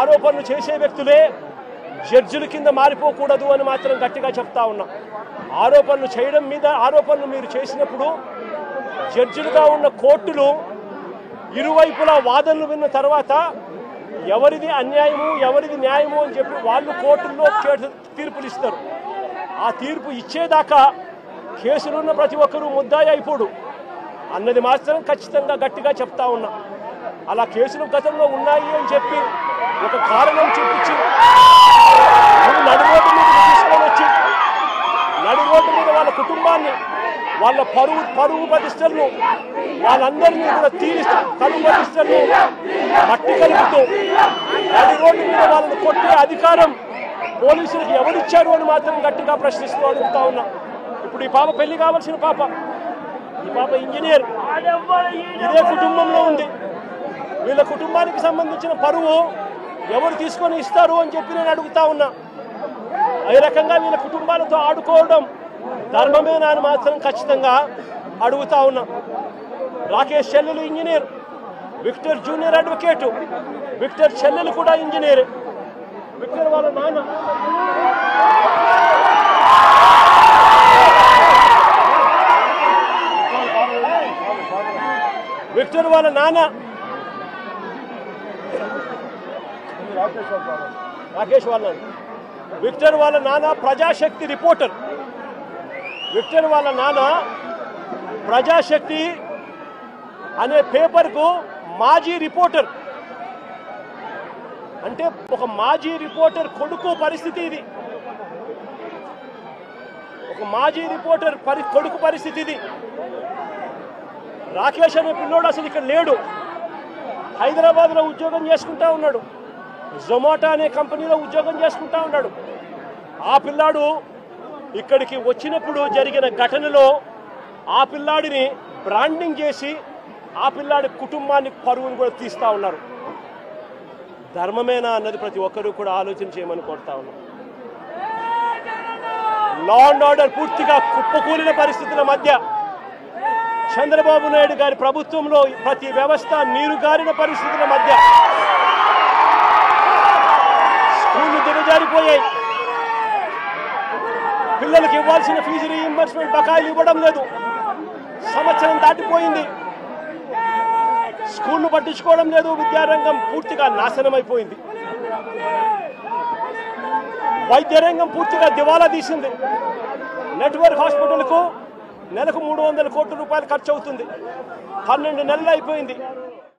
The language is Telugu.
ఆరోపణలు చేసే వ్యక్తులే జడ్జిల కింద మారిపోకూడదు అని మాత్రం గట్టిగా చెప్తా ఉన్నా. ఆరోపణలు చేయడం మీద ఆరోపణలు మీరు చేసినప్పుడు జడ్జిలుగా ఉన్న కోర్టులు ఇరువైపులా వాదనలు విన్న తర్వాత ఎవరిది అన్యాయము ఎవరిది న్యాయము అని చెప్పి వాళ్ళు కోర్టుల్లో తీర్పులు ఇస్తారు. ఆ తీర్పు ఇచ్చేదాకా కేసులున్న ప్రతి ఒక్కరూ ముద్దాయి అయిపోడు అన్నది మాత్రం ఖచ్చితంగా గట్టిగా చెప్తా ఉన్నా. అలా కేసులు గతంలో ఉన్నాయి అని చెప్పి ఒక కారణం చూపించి నడి రోడ్డు మీద తీసుకొని వచ్చి నడి రోడ్డు మీద వాళ్ళ కుటుంబాన్ని వాళ్ళ పరువు ప్రతిష్టలను వాళ్ళందరినీ కూడా పరువు ప్రతిష్టలను మట్టి కలుపుతూ నడి రోడ్డు మీద వాళ్ళని కొట్టే అధికారం పోలీసులకు ఎవరిచ్చారు అని మాత్రం గట్టిగా ప్రశ్నిస్తూ అడుగుతా ఉన్నా. ఇప్పుడు ఈ పాప పెళ్లి కావాల్సిన పాప, ఈ పాప ఇంజనీర్, ఇదే కుటుంబంలో ఉంది. వీళ్ళ కుటుంబానికి సంబంధించిన పరువు ఎవరు తీసుకొని ఇస్తారు అని చెప్పి నేను అడుగుతా ఉన్నా. ఈ రకంగా వీళ్ళ కుటుంబాలతో ఆడుకోవడం ధర్మమేనా అని మాత్రం ఖచ్చితంగా అడుగుతా ఉన్నా. రాకేష్ చెల్లెలు engineer, Victor junior advocate, Victor చెల్లెలు కూడా ఇంజనీర్, విక్టర్ వాళ్ళ నాన్న రాకేష్ వాళ్ళ విక్టర్ వాళ్ళ నాన్న ప్రజాశక్తి రిపోర్టర్, విక్టర్ వాళ్ళ నాన్న ప్రజాశక్తి అనే పేపర్కు మాజీ రిపోర్టర్. అంటే ఒక మాజీ రిపోర్టర్ కొడుకు పరిస్థితి ఇది, ఒక మాజీ రిపోర్టర్ కొడుకు పరిస్థితి ఇది. రాకేష్ అనే పిల్లోడు అసలు ఇక్కడ లేడు, హైదరాబాద్లో ఉద్యోగం చేసుకుంటా ఉన్నాడు, జొమాటో అనే కంపెనీలో ఉద్యోగం చేసుకుంటా ఉన్నాడు. ఆ పిల్లాడు ఇక్కడికి వచ్చినప్పుడు జరిగిన ఘటనలో ఆ పిల్లాడిని బ్రాండింగ్ చేసి ఆ పిల్లాడి కుటుంబానికి పరువును కూడా తీస్తూ ఉన్నారు. ధర్మమేనా అన్నది ప్రతి ఒక్కరూ కూడా ఆలోచన చేయమని కోరుతా ఉన్నారు. లా అండ్ ఆర్డర్ పూర్తిగా కుప్పకూలిన పరిస్థితుల మధ్య చంద్రబాబు నాయుడు గారి ప్రభుత్వంలో ప్రతి వ్యవస్థ నీరుగారిన పరిస్థితుల మధ్య స్కూళ్లు దిగజారిపోయాయి. పిల్లలకు ఇవ్వాల్సిన ఫీజు రీయింబర్స్మెంట్ బకాయిలు ఇవ్వడం లేదు. సంవత్సరం దాటిపోయింది, స్కూళ్లు పట్టించుకోవడం లేదు. విద్యారంగం పూర్తిగా నాశనం అయిపోయింది. వైద్య రంగం పూర్తిగా దివాలా తీసింది. నెట్వర్క్ హాస్పిటల్కు నెలకు 300 కోట్ల రూపాయలు ఖర్చు అవుతుంది. 12 నెలలు అయిపోయింది.